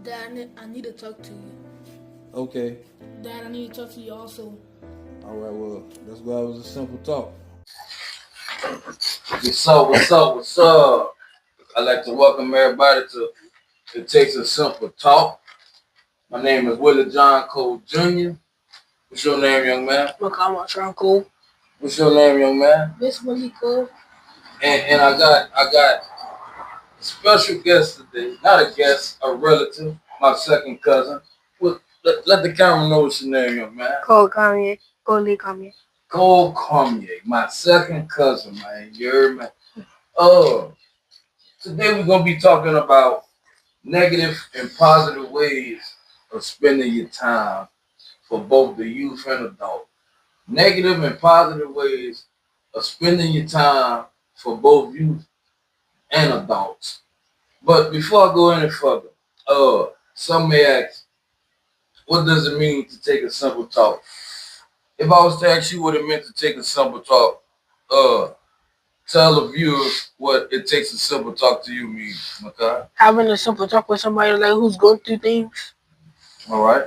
Dad, I need to talk to you. Okay. Dad, I need to talk to you also. All right. Well, that's why it was a simple talk. What's up? What's up? What's up? I'd like to welcome everybody to It Takes a Simple Talk. My name is Willie John Cole Jr. What's your name, young man? Makama Tranco. What's your name, young man? Miss Willie Cole. And I got a special guest today. Not a guest, a relative, my second cousin. Let the camera know what's your name, young man. Cole Kanye. Cole Lee Kanye. Cole Cormier, my second cousin, man. You heard me? Oh, today we're gonna be talking about negative and positive ways of spending your time for both the youth and adult. Negative and positive ways of spending your time for both youth and adults. But before I go any further, some may ask, what does it mean to take a simple talk? If I was to ask you what it meant to take a simple talk, uh, tell the viewers what it takes a simple talk to you mean, okay? Having a simple talk with somebody like who's going through things. All right.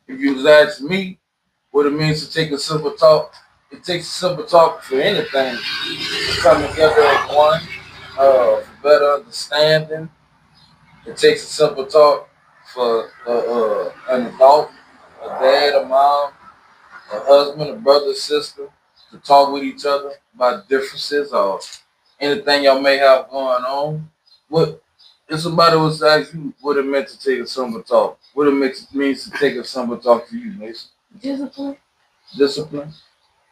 If you was ask me what it means to take a simple talk, it takes a simple talk for anything to come together as one, for better understanding. It takes a simple talk for an adult, a dad, a mom, a husband, a brother, a sister, to talk with each other about differences or anything y'all may have going on. What if somebody was to ask you what it meant to take a simple talk? What it means to take a simple talk to you, Mason? Discipline. Discipline.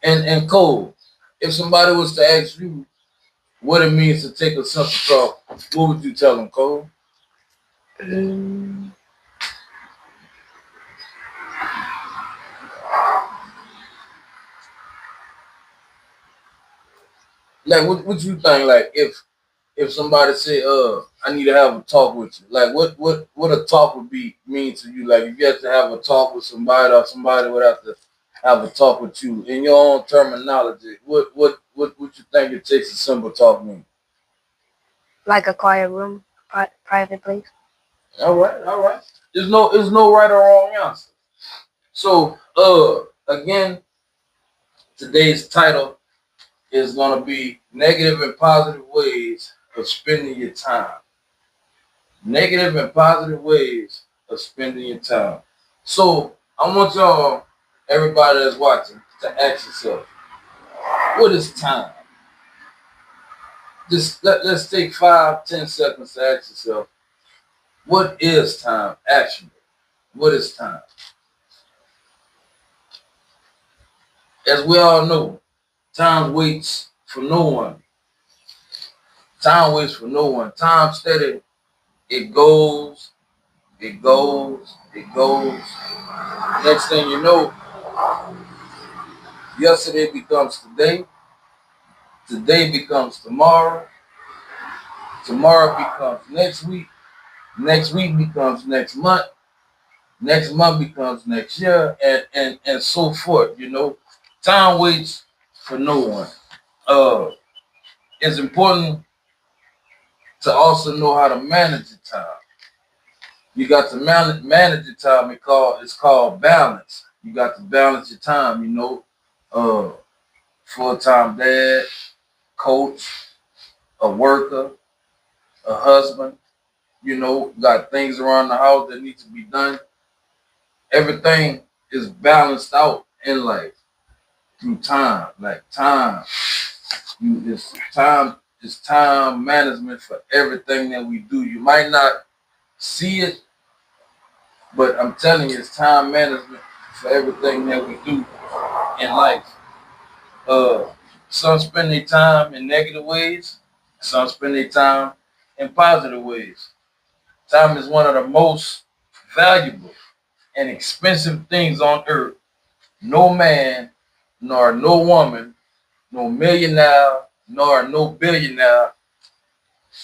And Cole, if somebody was to ask you what it means to take a simple talk, what would you tell them, Cole? Mm, Like what you think? Like if somebody say, I need to have a talk with you, like what a talk would be mean to you? Like if you had to have a talk with somebody or somebody would have to have a talk with you in your own terminology, what would you think it takes a simple talk mean? like a quiet room, private place. All right, all right. There's no right or wrong answer. So again, today's title is gonna be negative and positive ways of spending your time. Negative and positive ways of spending your time. So I want y'all, everybody that's watching, to ask yourself, what is time? Just let's take 5, 10 seconds to ask yourself, what is time actually? What is time? As we all know, time waits for no one. Time waits for no one. Time steady. It goes, it goes, it goes. Next thing you know, yesterday becomes today. Today becomes tomorrow. Tomorrow becomes next week. Next week becomes next month. Next month becomes next year, and so forth. Time waits for no one. Uh, it's important to also know how to manage your time. You got to manage your time. It's called balance. You got to balance your time. Uh, full time dad, coach, a worker, a husband. Got things around the house that need to be done. Everything is balanced out in life through time. Like time, it's time management for everything that we do. You might not see it, but I'm telling you, it's time management for everything that we do in life. Uh, some spend their time in negative ways. Some spend their time in positive ways. Time is one of the most valuable and expensive things on earth. No man, nor no woman, no millionaire, nor no billionaire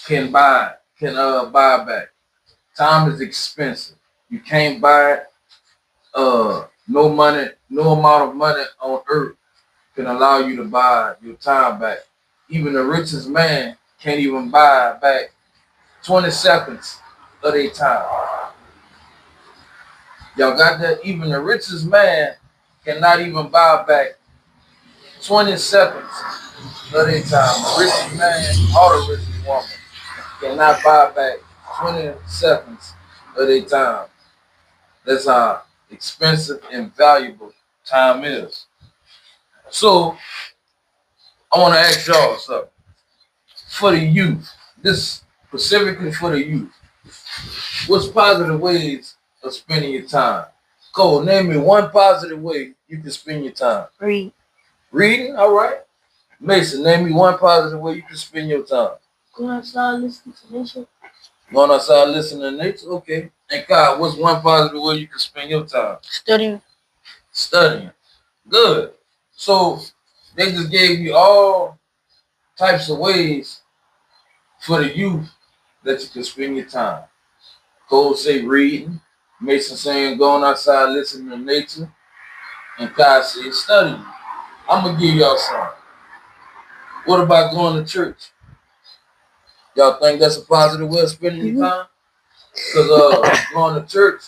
can buy back. Time is expensive. You can't buy it. No money, no amount of money on earth can allow you to buy your time back. Even the richest man can't even buy back 20 seconds of their time. Y'all got that? Even the richest man cannot even buy back 20 seconds of their time. The richest man or the richest woman cannot buy back 20 seconds of their time. That's how expensive and valuable time is. So I want to ask y'all something. For the youth, this specifically for the youth, what's positive ways of spending your time? Cole, name me one positive way you can spend your time. Read. Reading, all right. Mason, name me one positive way you can spend your time. Go outside, listen to nature. Going outside, listening to nature, okay. And Kyle, what's one positive way you can spend your time? Studying. Studying. Good. So they just gave you all types of ways for the youth that you can spend your time. Cole say reading, Mason saying going outside, listening to nature, and Kyle say studying. I'm gonna give y'all some. What about going to church? Y'all think that's a positive way of spending your time? Because going to church,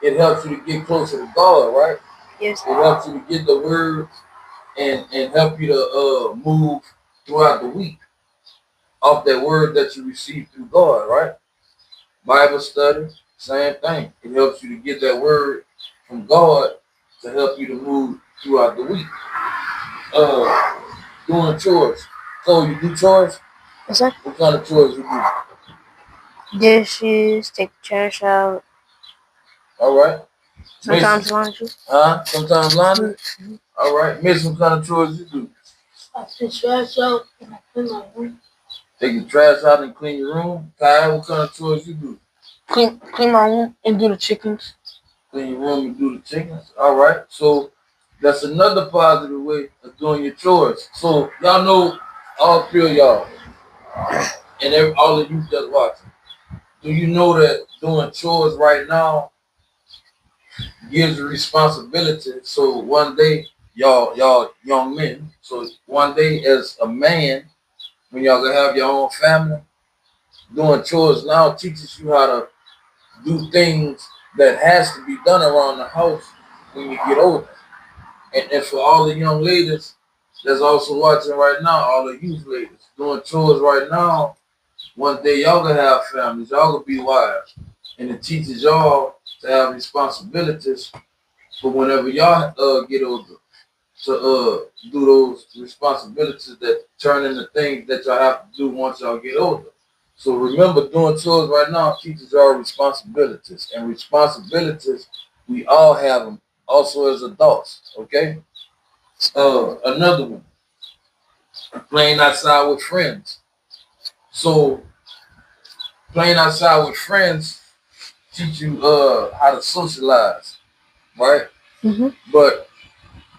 it helps you to get closer to God, right? Yes. It helps you to get the word and help you to move throughout the week off that word that you receive through God, right? Bible study, same thing. It helps you to get that word from God to help you to move throughout the week. Doing chores. So you do chores? Yes, sir. What kind of chores you do? Dishes, take the trash out. All right. Sometimes laundry. Sometimes laundry? All right. Miss, what kind of chores you do? I take trash out and I clean my room. Take the trash out and clean your room? Kyle, what kind of chores you do? Clean my room and do the chickens. Clean your room and do the chickens? All right. So that's another positive way of doing your chores. So y'all know, all three of y'all, and all of you that's watching, do you know that doing chores right now gives you responsibility? So one day, y'all young men, so one day as a man, when y'all gonna have your own family, doing chores now teaches you how to do things that has to be done around the house when you get older. And for all the young ladies that's also watching right now, all the youth ladies doing chores right now, one day y'all gonna have families, y'all gonna be wives, and it teaches y'all to have responsibilities for whenever y'all get older to do those responsibilities that turn into things that y'all have to do once y'all get older. So remember, doing chores right now teaches y'all responsibilities, and responsibilities we all have them also as adults. Okay. Another one, playing outside with friends. So playing outside with friends teach you how to socialize, right? Mm-hmm. But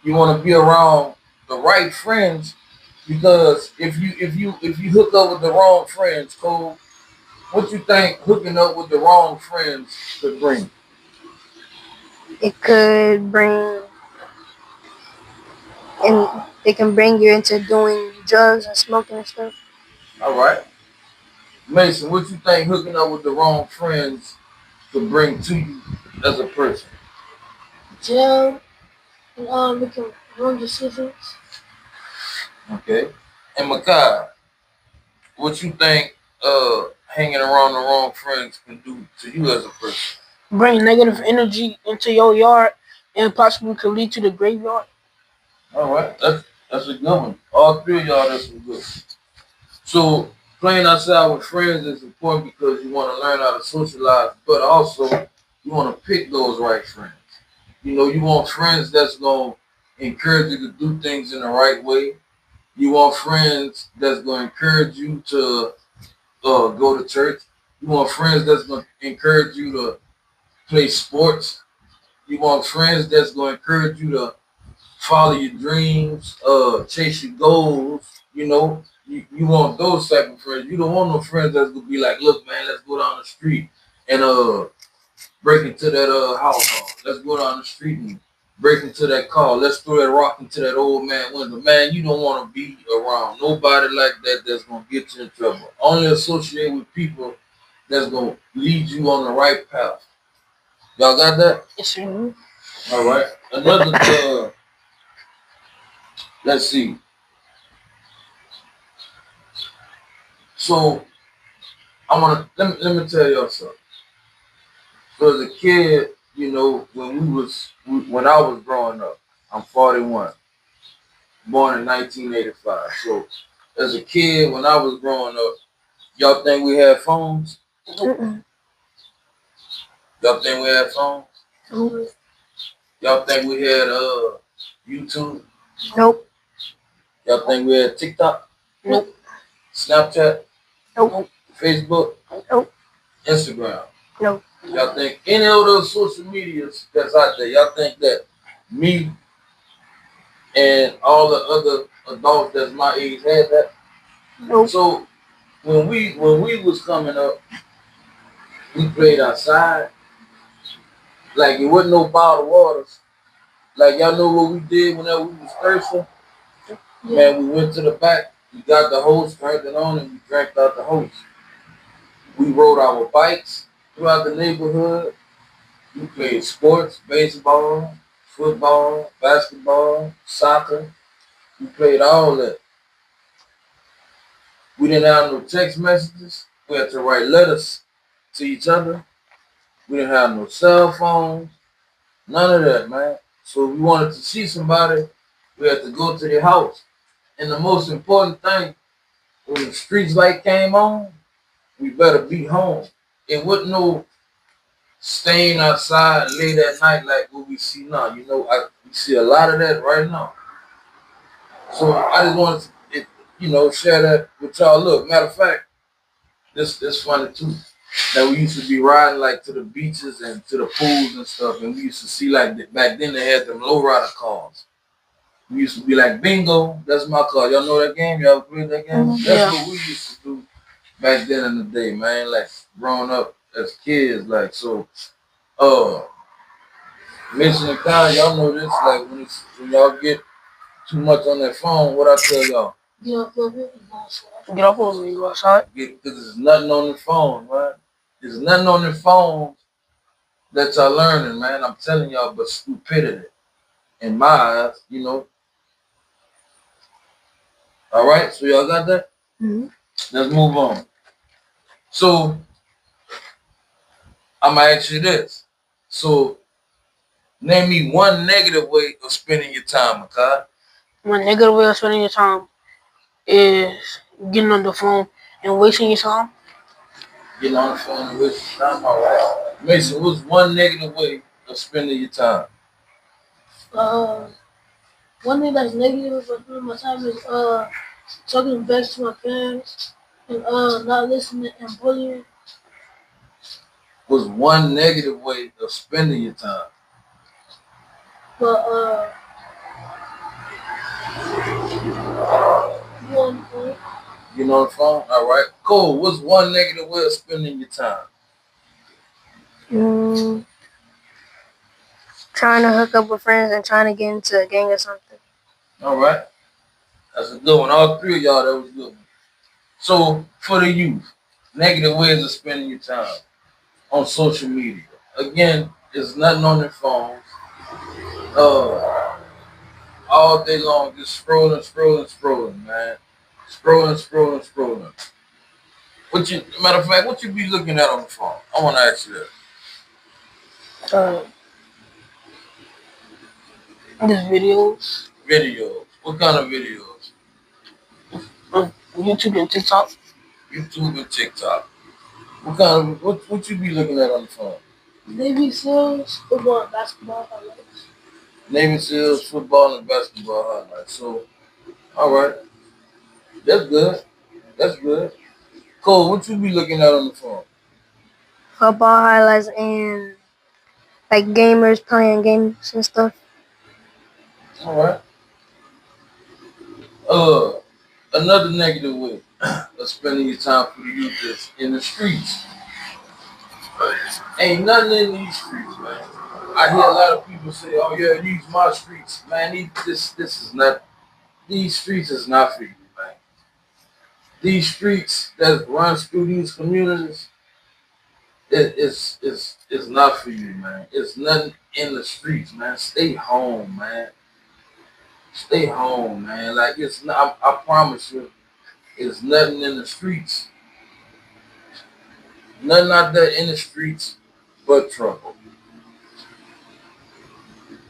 you want to be around the right friends, because if you hook up with the wrong friends, Cole, what you think hooking up with the wrong friends could bring? It could bring, and it can bring you into doing drugs and smoking and stuff. All right, Mason, what you think hooking up with the wrong friends could bring to you as a person? Jail and making wrong decisions. Okay, and Makai, what you think hanging around the wrong friends can do to you as a person? Bring negative energy into your yard and possibly could lead to the graveyard. All right, that's a good one. All three of y'all, that's some good. So playing outside with friends is important because you want to learn how to socialize, but also you want to pick those right friends. You know, you want friends that's gonna encourage you to do things in the right way. You want friends that's gonna encourage you to go to church. You want friends that's gonna encourage you to play sports. You want friends that's gonna encourage you to follow your dreams, chase your goals. You know, you want those type of friends. You don't want no friends that's gonna be like, look, man, let's go down the street and break into that house. Let's go down the street and break into that car. Let's throw that rock into that old man window. Man, you don't want to be around nobody like that that's gonna get you in trouble. Only associate with people that's gonna lead you on the right path. Y'all got that? Yes, sir. All right. Another. Let's see. So I want to let me tell y'all something. So as a kid, you know, when I was growing up, I'm 41, born in 1985. So as a kid, when I was growing up, y'all think we had phones? Mm-mm. Y'all think we had phones? Nope. Y'all think we had YouTube? Nope. Y'all think we had TikTok? Nope. Snapchat? Nope. Facebook? Nope. Instagram? Nope. Y'all think any of those social medias that's out there, y'all think that me and all the other adults that's my age had that? Nope. So when we was coming up, we played outside. Like it wasn't no bottled waters. Like y'all know what we did whenever we was thirsty? Man, we went to the back, we got the hose, turned it on, and we drank out the hose. We rode our bikes throughout the neighborhood. We played sports, baseball, football, basketball, soccer. We played all that. We didn't have no text messages. We had to write letters to each other. We didn't have no cell phones. None of that, man. So if we wanted to see somebody, we had to go to their house. And the most important thing, when the streets light came on, we better be home. It wasn't no staying outside late at night like what we see now. You know, we see a lot of that right now. So I just wanted to, share that with y'all. Look, matter of fact, this funny too. That we used to be riding like to the beaches and to the pools and stuff, and we used to see like back then they had them lowrider cars. We used to be like bingo. That's my car. Y'all know that game? Y'all played that game? Mhm. That's what we used to do back then in the day, man. Like growing up as kids, like so. Mission and Kyle, y'all know this. Like when y'all get too much on that phone, what I tell y'all? Get off of it and go outside. Get off of it and go outside. Because there's nothing on the phone, right? There's nothing on the phone that y'all learning, man. I'm telling y'all, but stupidity in my eyes, you know. All right, so y'all got that? Mm-hmm. Let's move on. So I'm gonna ask you this. So name me one negative way of spending your time, Makai. One negative way of spending your time is getting on the phone and wasting your time. Getting on the phone and wasting time, all right. Mason, what's one negative way of spending your time? Uh, One thing that's negative for spending my time is talking back to my parents and not listening and bullying. What's one negative way of spending your time? But one thing, Getting on the phone, all right. Cool. What's one negative way of spending your time? Trying to hook up with friends and trying to get into a gang or something. All right. That's a good one. All three of y'all, that was a good one. So for the youth, negative ways of spending your time on social media. Again, there's nothing on their phones. All day long, just scrolling, man. Scrolling. Matter of fact, what you be looking at on the phone? I want to ask you that. these videos, Videos. What kind of videos? YouTube and TikTok. YouTube and TikTok. What kind of what you be looking at on the phone? Navy SEALs, football, and basketball highlights. Navy SEALs, football, and basketball highlights. So, all right, that's good. That's good. Cole, what you be looking at on the phone? Football highlights and like gamers playing games and stuff. All right. Another negative way of spending your time for the youth is in the streets. Ain't nothing in these streets, man. I hear a lot of people say, "Oh yeah, these my streets, man. This is not. These streets is not for you, man. These streets that runs through these communities it's not for you, man. It's nothing in the streets, man. Stay home, man. Stay home, man. Like it's not. I promise you, it's nothing in the streets. Nothing out there in the streets but trouble.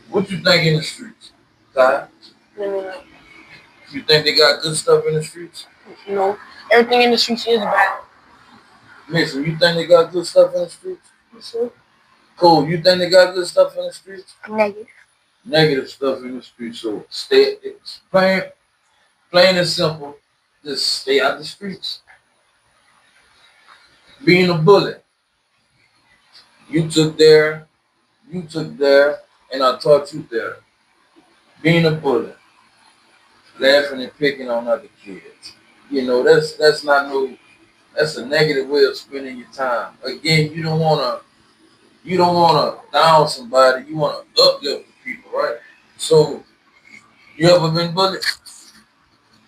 What you think in the streets, Ty? I mean, You think they got good stuff in the streets? you know, everything in the streets is bad. Mason, you think they got good stuff in the streets? So, Cole, you think they got good stuff in the streets? Negative. Negative stuff in the streets. So stay. It's plain and simple. Just stay out the streets. Being a bully. You took there, and I taught you there. Being a bully, laughing and picking on other kids. You know, that's not no. That's a negative way of spending your time. Again, you don't wanna down somebody. You wanna uplift the people, right? So, you ever been bullied?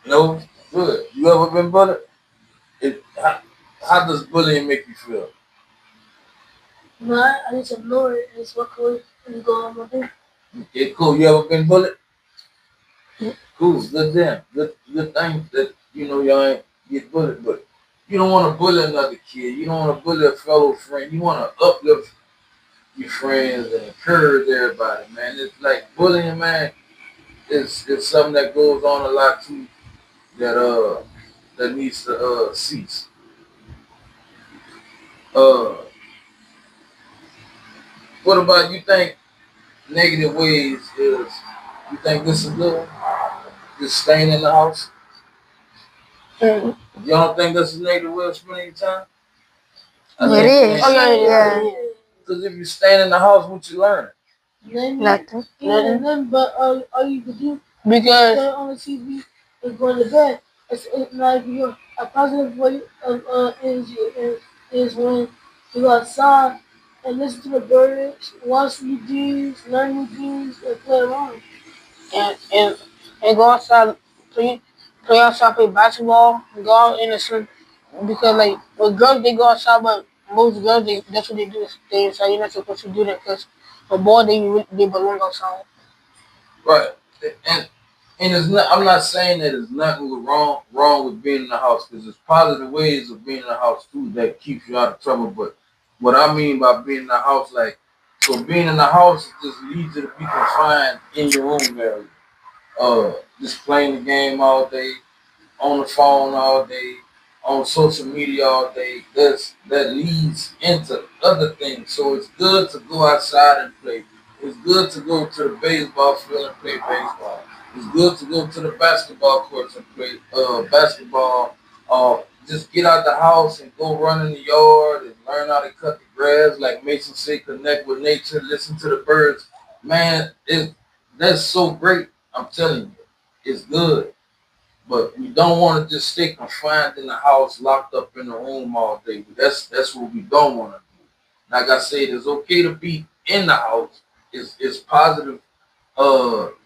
No, good. You ever been bullied? How does bullying make you feel? No, I just ignore it and just walk away and go on my day. Okay, cool. You ever been bullied? Cool. Good damn. Good thing that y'all ain't get bullied, but you don't want to bully another kid. You don't want to bully a fellow friend. You want to uplift your friends and encourage everybody, man. It's like bullying, man. It's something that goes on a lot too that needs to cease. What about you think negative ways is you think this is good? Just staying in the house? mm, You don't think this is a negative way of spending your time? It is. Oh, yeah, Yeah. Because if you're staying in the house, what you learning? Nothing. Nothing but all you can do because turn on the TV and go to bed. It's not your a positive way of energy is when you go outside and listen to the birds, watch new things, learn new things, and play around. and go outside, play outside, play basketball, go out in the sun. Because like with girls, they go outside, but most girls that's what they do. Is stay inside. You're not supposed to do that because a boy they belong outside. Right. And it's not. I'm not saying that there's nothing wrong with being in the house because there's positive ways of being in the house too that keeps you out of trouble. But what I mean by being in the house, like so being in the house just leads you to be confined in your own area. Just playing the game all day, on the phone all day, on social media all day. That leads into other things. So it's good to go outside and play. It's good to go to the baseball field and play baseball. It's good to go to the basketball courts and play basketball. Just get out the house and go run in the yard and learn how to cut the grass. Like Mason said, connect with nature, listen to the birds. Man, that's so great. I'm telling you, it's good. But we don't want to just stay confined in the house, locked up in the room all day. That's what we don't want to do. Like I said, it's okay to be in the house. It's positive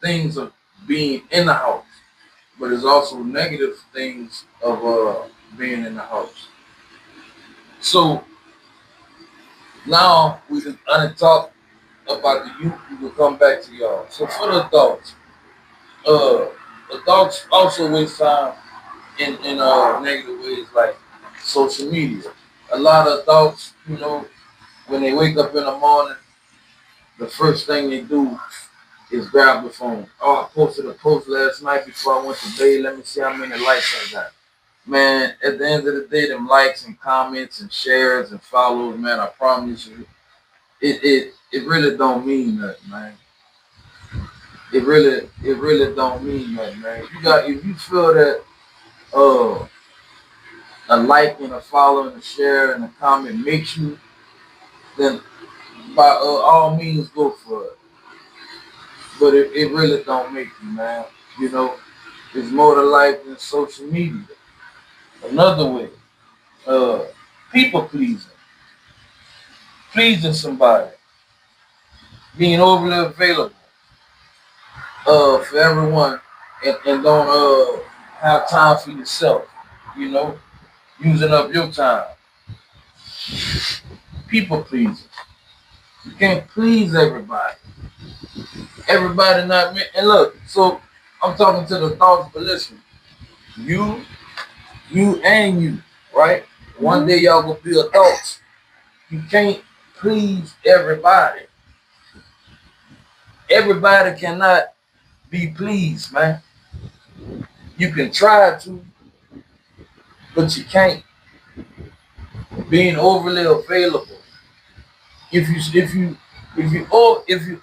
things of being in the house, but there's also negative things of being in the house. So now we can talk about the youth. We will come back to y'all. So for the uh, adults also waste time in negative ways like social media. A lot of adults, when they wake up in the morning, the first thing they do is grab the phone. Oh, I posted a post last night before I went to bed. Let me see how many likes I got. Man, at the end of the day, them likes and comments and shares and follows, man, I promise you, it really don't mean nothing, man. It really don't mean nothing, man. If you feel that a like and a follow and a share and a comment makes you, then by all means go for it. But it really don't make you, man. There's more to life than social media. Another way, people pleasing somebody, being overly available for everyone, and don't have time for yourself. Using up your time. people pleasers. You can't please everybody. Everybody not meant. And look, so I'm talking to the thoughts, but listen, you, and you, right? One day y'all gonna be adults. You can't please everybody. Everybody cannot be pleased, man. You can try to, but you can't. Being overly available. If you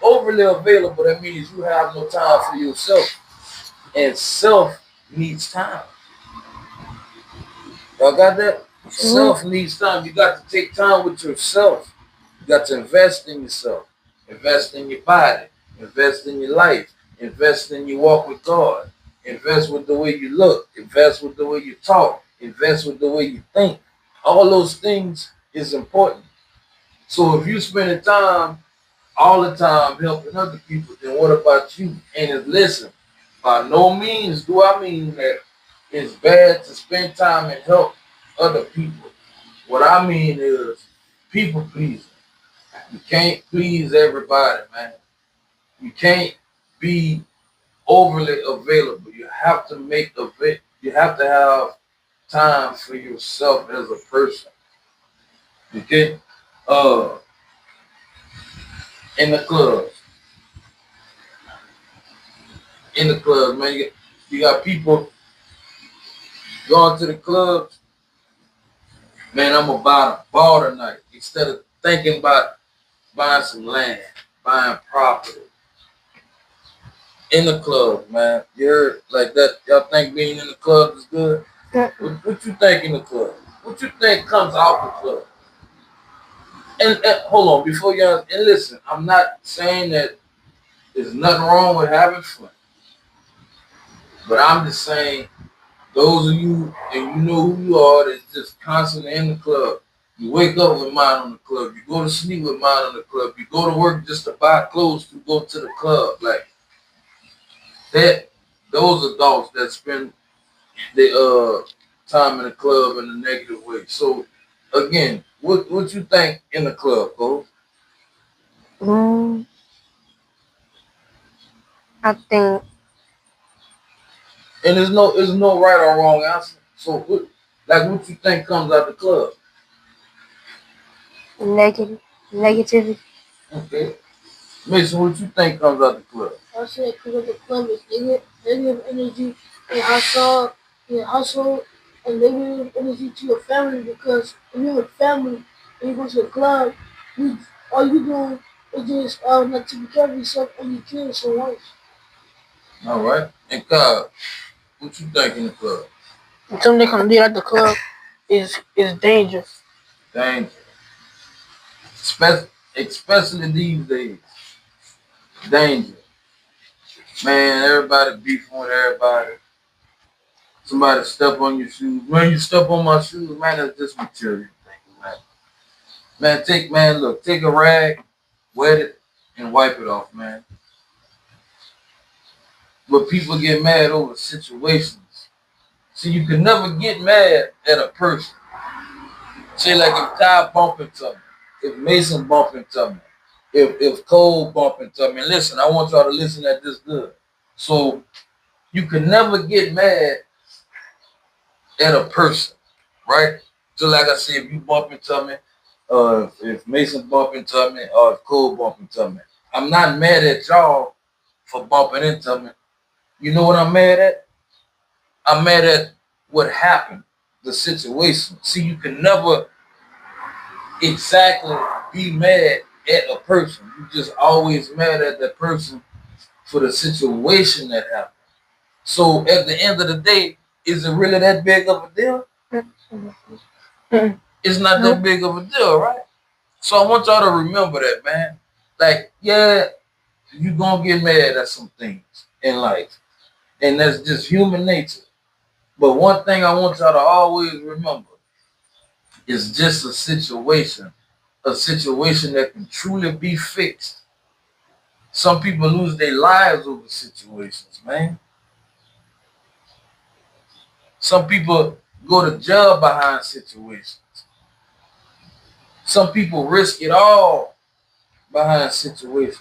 overly available, that means you have no time for yourself. And self needs time. Y'all got that? Self needs time. You got to take time with yourself. You got to invest in yourself. Invest in your body. Invest in your life. Invest in your walk with God. Invest with the way you look. Invest with the way you talk. Invest with the way you think. All those things is important. So if you spending time all the time helping other people, then what about you? And listen, by no means do I mean that it's bad to spend time and help other people. What I mean is people pleasing. You can't please everybody, man. You can't be overly available. You have to you have to have time for yourself as a person. Okay? In the clubs. In the clubs, man. You got people going to the clubs. Man, I'm gonna buy a ball tonight instead of thinking about buying some land, buying property. In the club, man. You heard like that? Y'all think being in the club is good? What you think in the club? What you think comes out the club? And hold on, before y'all, and listen, I'm not saying that there's nothing wrong with having fun. But I'm just saying, those of you, and you know who you are, that's just constantly in the club. You wake up with mind on the club. You go to sleep with mind on the club. You go to work just to buy clothes to go to the club. Like that, those adults that spend their time in the club in a negative way. So again, what you think in the club, Cole? Mm, I think And there's no right or wrong answer. So what you think comes out the club? negativity. Okay. Mason, what you think comes out the club? I said because the club is negative energy and hustle and negative energy to your family because when you're with family and you go to the club, you all you doing is just not taking care of yourself and your kids and wife. All right. And Kyle, what you think in the club? Something they can do at the club is dangerous. Danger. Especially these days. Danger. Man, everybody beefing with everybody. Somebody step on your shoes. When you step on my shoes, man, that's just material thing, man. Take a rag, wet it, and wipe it off, man. But people get mad over situations. See, you can never get mad at a person. Say like if Kyle bump into me, if Mason bump into me, if Cole bump into me. And listen, I want y'all to listen at this good. So you can never get mad at a person, right? So like I said, if you bump into me, if Mason bump into me, or if Cole bump into me, I'm not mad at y'all for bumping into me. You know what I'm mad at? I'm mad at what happened, the situation. See, you can never exactly be mad at a person. You just always mad at that person for the situation that happened. So at the end of the day, is it really that big of a deal? It's not that big of a deal, right? So I want y'all to remember that, man. Like, yeah, you gonna get mad at some things in life. And that's just human nature. But one thing I want y'all to always remember is just a situation that can truly be fixed. Some people lose their lives over situations, man. Some people go to jail behind situations. Some people risk it all behind situations.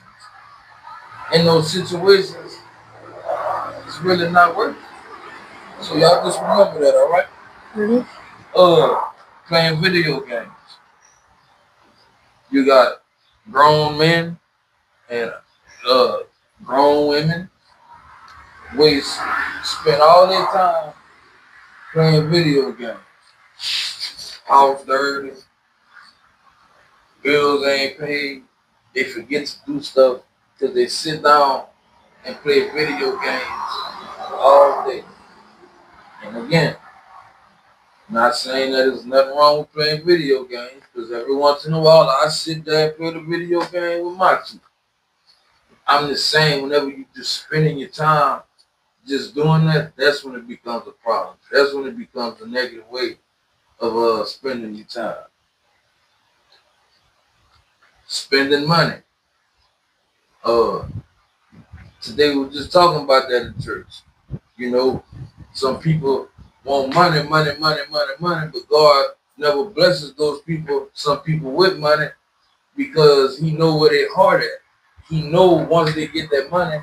In those situations, it's really not worth it. So y'all just remember that, all right? Playing video games. You got grown men and grown women spend all their time playing video games. House dirty, bills ain't paid. They forget to do stuff because they sit down and play video games all day. And again, not saying that there's nothing wrong with playing video games, because every once in a while I sit there and play the video game with my kids. I'm just saying, whenever you just spending your time just doing that, that's when it becomes a problem. That's when it becomes a negative way of spending your time. Spending money. Today we were just talking about that in church. You know, some people want money, but God never blesses those people, some people with money, because he know where their heart at. He know once they get that money,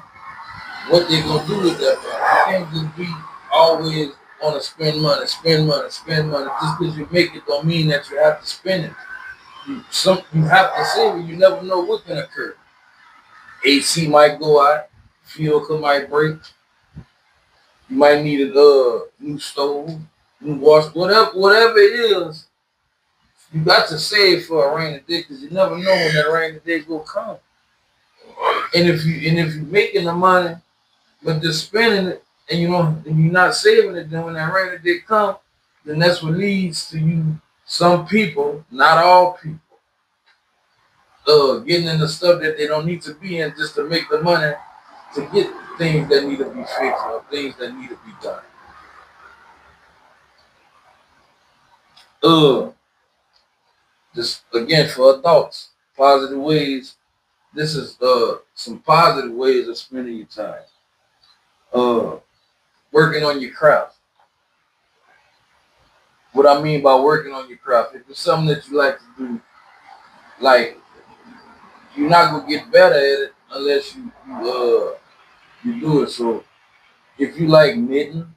what they gonna do with that money. You can't just be always on to spend money. Just because you make it don't mean that you have to spend it. You have to save it. You never know what can occur. AC might go out, fuel might break. You might need a new stove, new wash, whatever it is. You got to save for a rainy day, because you never know when that rainy day will come. And if you're making the money but just spending it, and you're not saving it, then when that rainy day comes, then that's what leads to you. Some people, not all people, getting into stuff that they don't need to be in just to make the money to get things that need to be fixed or things that need to be done. Just again for adults, positive ways. This is some positive ways of spending your time. Working on your craft. What I mean by working on your craft, if it's something that you like to do, like, you're not gonna get better at it unless you do it. So if you like knitting,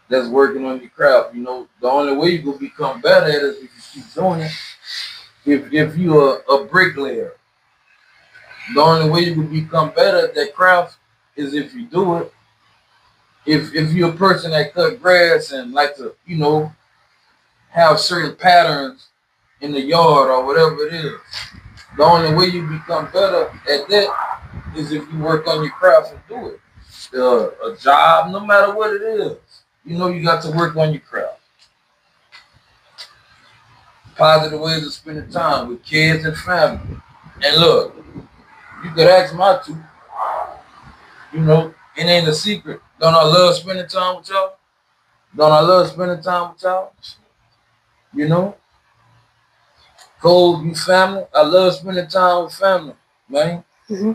that's working on your craft. The only way you can become better at it is if you keep doing it. If you're a bricklayer, the only way you can become better at that craft is if you do it. If you're a person that cut grass and like to, have certain patterns in the yard or whatever it is, the only way you become better at that is if you work on your craft and do it. A job, no matter what it is, you got to work on your craft. Positive ways of spending time with kids and family. And look, you could ask my two. It ain't a secret. Don't I love spending time with y'all? Cole, you family? I love spending time with family, man. Mm-hmm.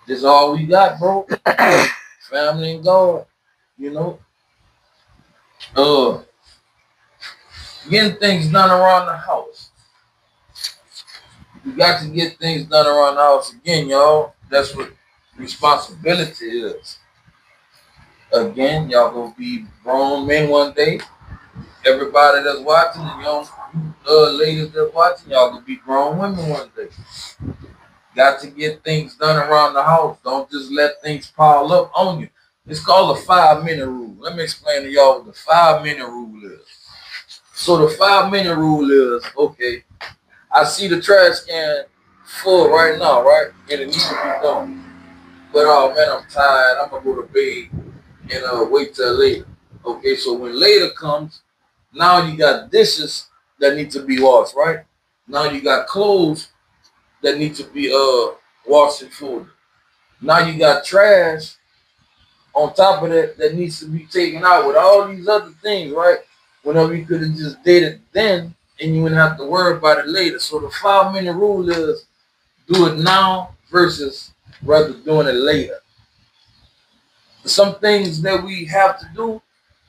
This is all we got, bro. Family and God, Getting things done around the house. You got to get things done around the house again, y'all. That's what responsibility is. Again, y'all gonna be grown men one day. Everybody that's watching, and young ladies that's watching, y'all gonna be grown women one day. Got to get things done around the house. Don't just let things pile up on you. It's called the 5-minute rule. Let me explain to y'all what the 5-minute rule is. So the 5-minute rule is, okay, I see the trash can full right now, right? And it needs to be done. But oh man, I'm tired. I'm gonna go to bed and wait till later. Okay, so when later comes, now you got dishes that need to be washed, right? Now you got clothes that need to be washed and folded. Now you got trash on top of that needs to be taken out with all these other things, right? Whenever you could have just did it then and you wouldn't have to worry about it later. So the 5-minute rule is do it now versus rather doing it later. Some things that we have to do,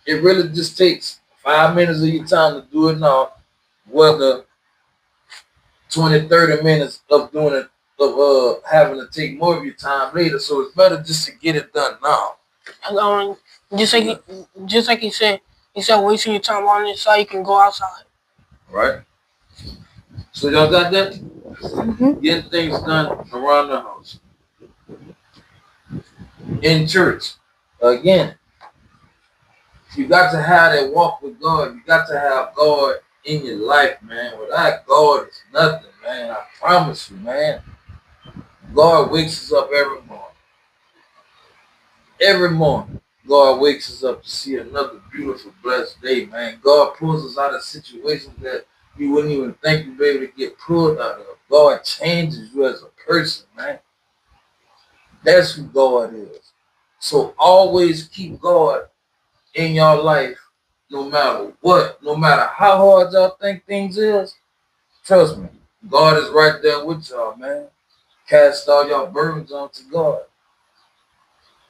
it really just takes 5 minutes of your time to do it now, whether 20, 30 minutes of doing it, of having to take more of your time later. So it's better just to get it done now. Um, just like he said wasting your time on it so you can go outside. Right? So y'all got that? Mm-hmm. Getting things done around the house. In church. Again, you got to have that walk with God. You got to have God in your life, man. Without God, it's nothing, man. I promise you, man. God wakes us up every morning. Every morning, God wakes us up to see another beautiful, blessed day, man. God pulls us out of situations that you wouldn't even think you'd be able to get pulled out of. God changes you as a person, man. That's who God is. So always keep God in your life, no matter what, no matter how hard y'all think things is. Trust me, God is right there with y'all, man. Cast all your burdens onto God.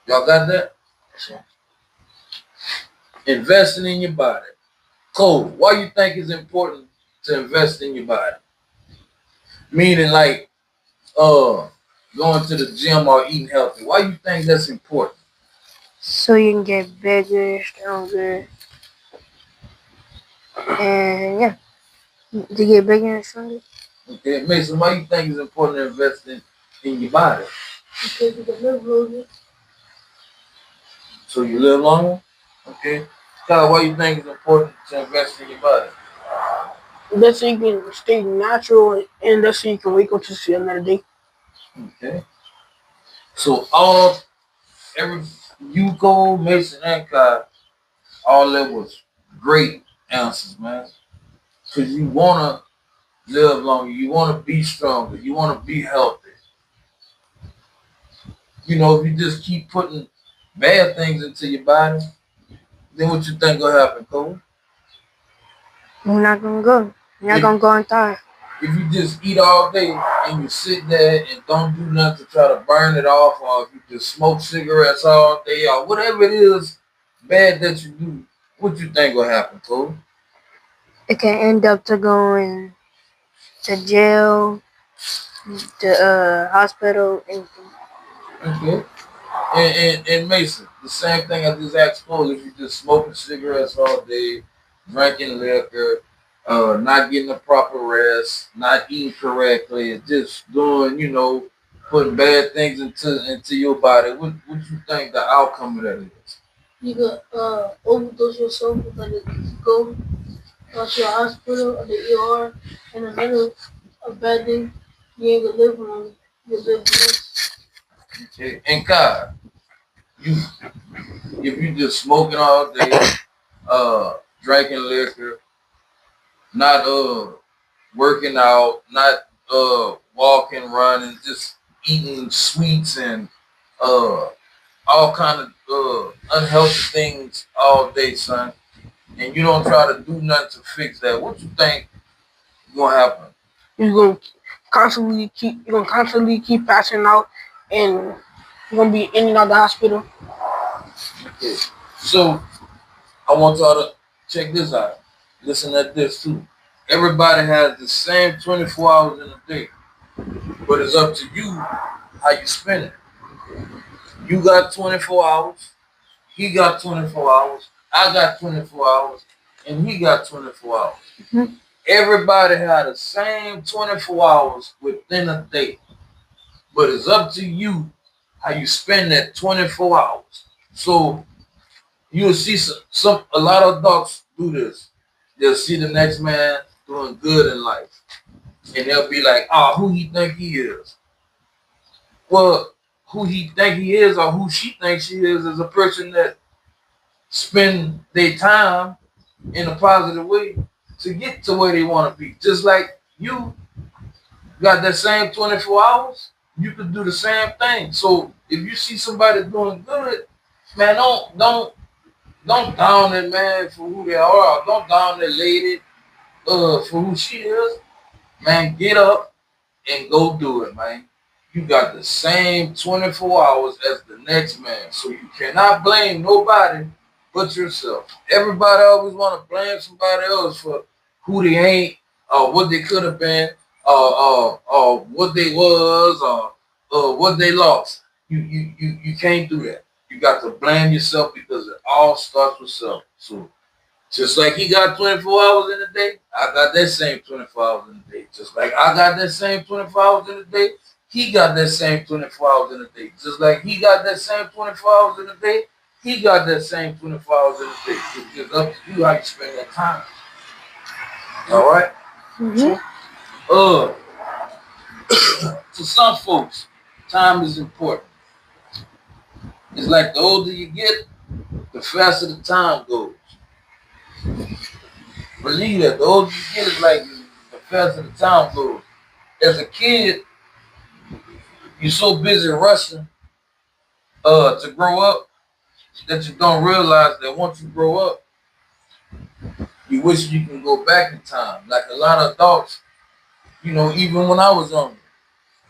Y'all got that? Sure. Investing in your body. Cole, why you think it's important to invest in your body? Meaning like going to the gym or eating healthy. Why you think that's important? So you can get bigger, stronger, and yeah, to get bigger and stronger. Okay, Mason, why you think it's important to invest in your body? Because you can live longer. So you live longer? Okay. Kyle, why you think it's important to invest in your body? That's so you can stay natural and that's so you can wake up to see another day. Okay. So every Yuko, Mason, and Kyle, all that was great answers, man. Cause you wanna live longer, you wanna be stronger, you wanna be healthy. You know, if you just keep putting bad things into your body, then what you think gonna happen, Cole? You're not gonna go. You're not If gonna go and die. if you just eat all day and you sit there and don't do nothing to try to burn it off, or if you just smoke cigarettes all day, or whatever it is bad that you do, what you think will happen, Cole? It can end up to going to jail, to hospital, anything. Okay. And Mason, the same thing I just asked Cole. If you just smoking cigarettes all day, drinking liquor, not getting the proper rest, not eating correctly, just doing, putting bad things into your body, what you think the outcome of that is? You can overdose yourself with like go to the hospital or the ER. And another a bad thing, you ain't gonna live long. You live less. And God, you if you just smoking all day, drinking liquor, not working out, not walking, running, just eating sweets and uh all kind of unhealthy things all day, son. And you don't try to do nothing to fix that. What you think gonna happen? You're gonna constantly keep passing out and you're gonna be in and out of the hospital. Okay. So I want y'all to check this out. Listen at this too. Everybody has the same 24 hours in a day, but it's up to you how you spend it. You got 24 hours. He got 24 hours. I got 24 hours. And he got 24 hours. Mhm. Everybody had the same 24 hours within a day. But it's up to you how you spend that 24 hours. So you'll see a lot of adults do this. They'll see the next man doing good in life. And they'll be like, oh, who he think he is? Well, who he think he is or who she thinks she is a person that spend their time in a positive way to get to where they want to be. Just like you got that same 24 hours, you could do the same thing. So if you see somebody doing good, man, don't down that man for who they are. Don't down that lady for who she is. Man, get up and go do it, man. You got the same 24 hours as the next man. So you cannot blame nobody but yourself. Everybody always want to blame somebody else for who they ain't or what they could have been. what they was or what they lost. You can't do that. You got to blame yourself because it all starts with self. So just like he got 24 hours in a day, I got that same 24 hours in a day. Just like I got that same 24 hours in a day, he got that same 24 hours in a day. Just like he got that same 24 hours in a day, he got that same 24 hours in a day. It's just up to you how you spend that time. All right? Mm-hmm. To some folks, time is important. It's like the older you get, the faster the time goes. Believe that. The older you get, it's like the faster the time goes. As a kid, you're so busy rushing to grow up that you don't realize that once you grow up, you wish you can go back in time. Like a lot of adults, even when I was younger,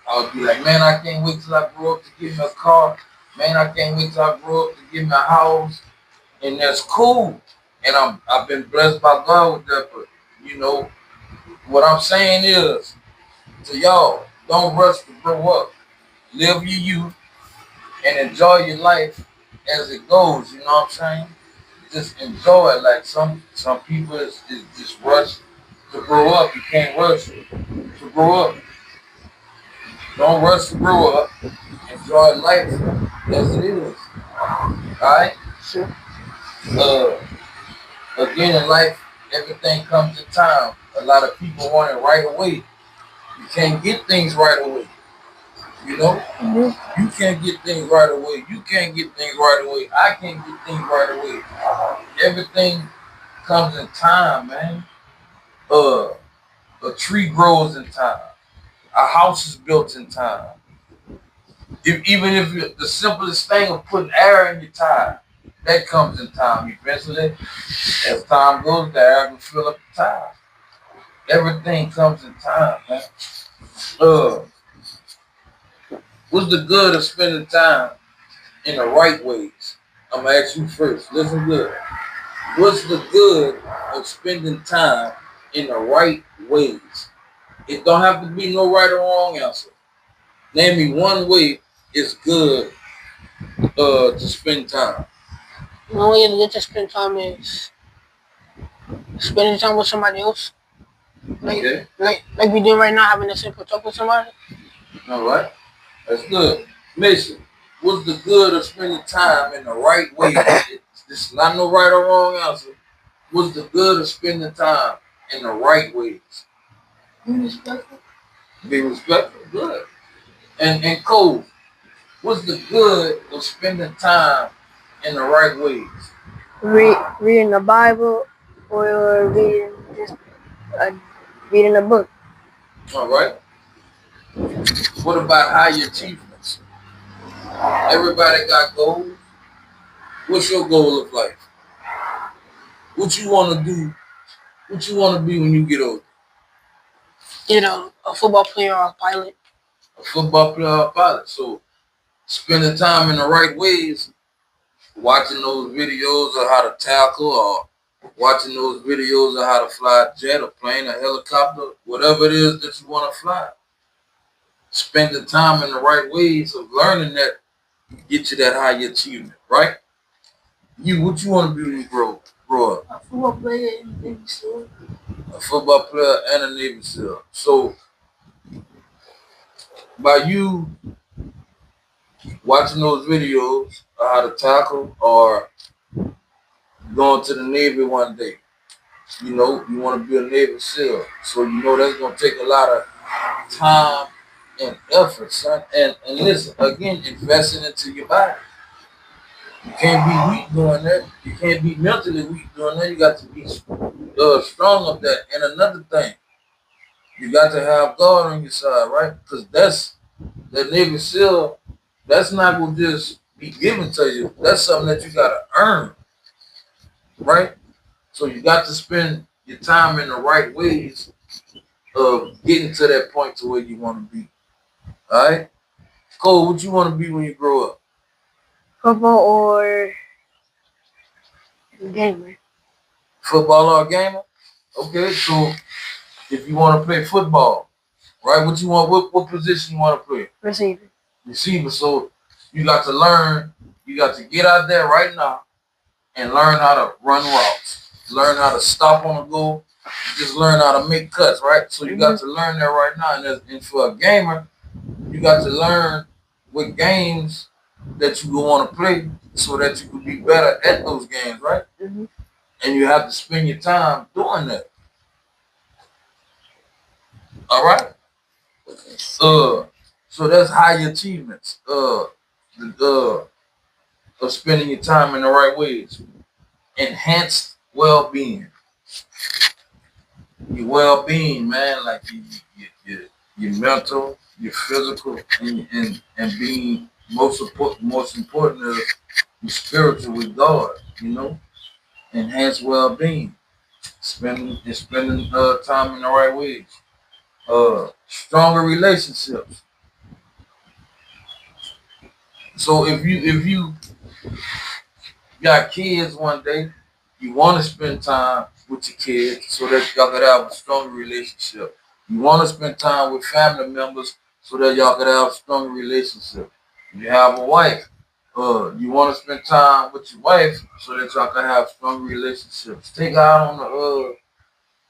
I would be like, man, I can't wait till I grow up to get me a car. Man, I can't wait till I grow up to get me a house. And that's cool. And I've been blessed by God with that. But what I'm saying is to y'all, don't rush to grow up. Live your youth and enjoy your life as it goes. You know what I'm saying? Just enjoy it. Like some people is just rush to grow up. You can't rush to grow up. Don't rush to grow up. Enjoy life as it is. Alright? Sure. Again in life, everything comes in time. A lot of people want it right away. You can't get things right away. Mm-hmm. You can't get things right away. You can't get things right away. I can't get things right away. Everything comes in time, man. A tree grows in time. A house is built in time. Even if the simplest thing of putting air in your tire, that comes in time. Eventually, as time goes, the air will fill up the tire. Everything comes in time, man. What's the good of spending time in the right ways? I'm gonna ask you first. Listen good. What's the good of spending time in the right ways? It don't have to be no right or wrong answer. Name me one way it's good to spend time. One way to get to spend time is spending time with somebody else. Okay. Like we doing right now, having a simple talk with somebody. All right. That's good. Mason, what's the good of spending time in the right way? It's not no right or wrong answer. What's the good of spending time in the right ways? Be respectful. Be respectful. Good. And Cole, what's the good of spending time in the right ways? Reading the Bible or uh, reading a book. All right. What about higher achievements? Everybody got goals. What's your goal of life? What you want to do? What you want to be when you get older? A football player or a pilot. A football player or a pilot. So spending time in the right ways, watching those videos of how to tackle or watching those videos of how to fly a jet, a plane, a helicopter, whatever it is that you want to fly. Spending time in the right ways of learning that get you that high achievement, right? What you want to be when you grow up? A football player in the Navy SEAL. A football player and a Navy SEAL. So by you watching those videos of how to tackle or going to the Navy one day, you want to be a Navy SEAL. So that's going to take a lot of time and effort, son. And listen, again, investing into your body. You can't be weak doing that. You can't be mentally weak doing that. You got to be strong of that. And another thing, you got to have God on your side, right? Because that Navy SEAL, that's not going to just be given to you. That's something that you got to earn, right? So you got to spend your time in the right ways of getting to that point to where you want to be. All right? Cole, what you want to be when you grow up? Football or gamer. Football or gamer? Okay, so if you want to play football, right? What you want? What position you want to play? Receiver. Receiver. So you got to learn. You got to get out there right now and learn how to run routes. Learn how to stop on the goal. Just learn how to make cuts, right? So you got to learn that right now. And for a gamer, you got to learn what games that you want to play so that you can be better at those games, right? Mm-hmm. And you have to spend your time doing that. All right. So that's high achievements. Of spending your time in the right ways. Enhanced well-being. Your well-being, man, like your mental, your physical, and being most important is your spiritual with God. You know, enhanced well-being. Spending time in the right ways. Stronger relationships. So if you got kids one day, you want to spend time with your kids so that y'all could have a stronger relationship. You want to spend time with family members so that y'all could have a stronger relationship. You have a wife. You want to spend time with your wife so that y'all can have stronger relationships. Take her out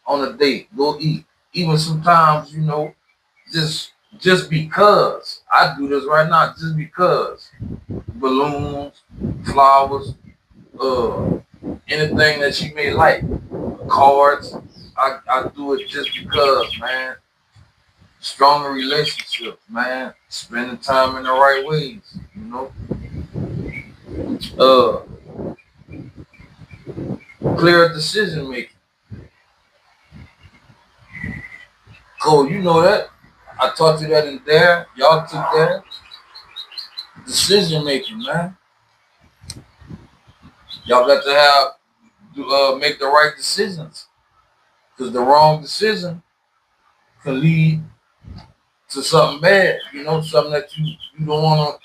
on a date. Go eat. Even sometimes, just because. I do this right now, just because. Balloons, flowers, anything that she may like, cards. I do it just because, man. Stronger relationships, man. Spending time in the right ways, Uh, clear decision making. Cole, you know that. I taught you that in there. Y'all took that. Decision making, man. Y'all got to make the right decisions. Because the wrong decision can lead to something bad, something that you don't want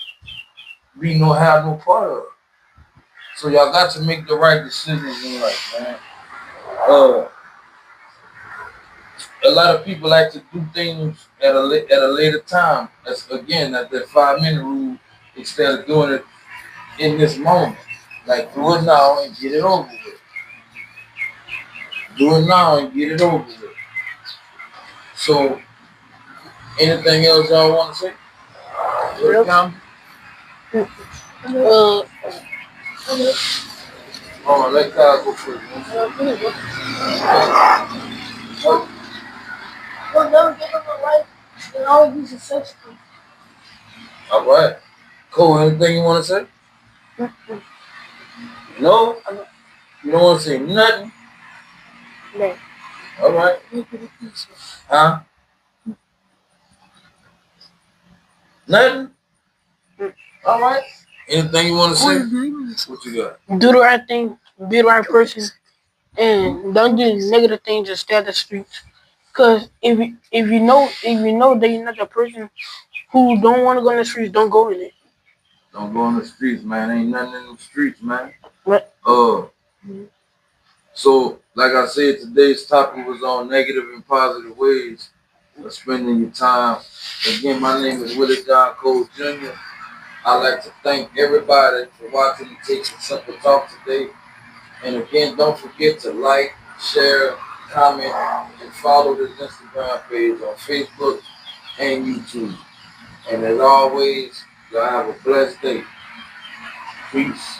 to have no part of. So y'all got to make the right decisions in life, man. A lot of people like to do things at a later time. That's again that 5-minute rule instead of doing it in this moment. Like do it now and get it over with. Do it now and get it over with. So anything else y'all want to say? Nope. Hold on, let Kyle go first. Well, never give up in life and always be successful. All right. Cool. Anything you want to say? No? You don't want to say nothing? No. All right. Huh? Nothing? All right. Anything you want to say? What you got? Do the right thing, be the right person, and don't do negative things and stay at the streets. Cause if you know that you're not the person who don't want to go in the streets, don't go in it. Don't go on the streets, man. Ain't nothing in the streets, man. But So, like I said, today's topic was on negative and positive ways of spending your time. Again, my name is Willie John Cole Jr. I'd like to thank everybody for watching and taking Simple Talk today. And again, don't forget to like, share, comment, and follow this Instagram page on Facebook and YouTube. And as always, y'all have a blessed day. Peace.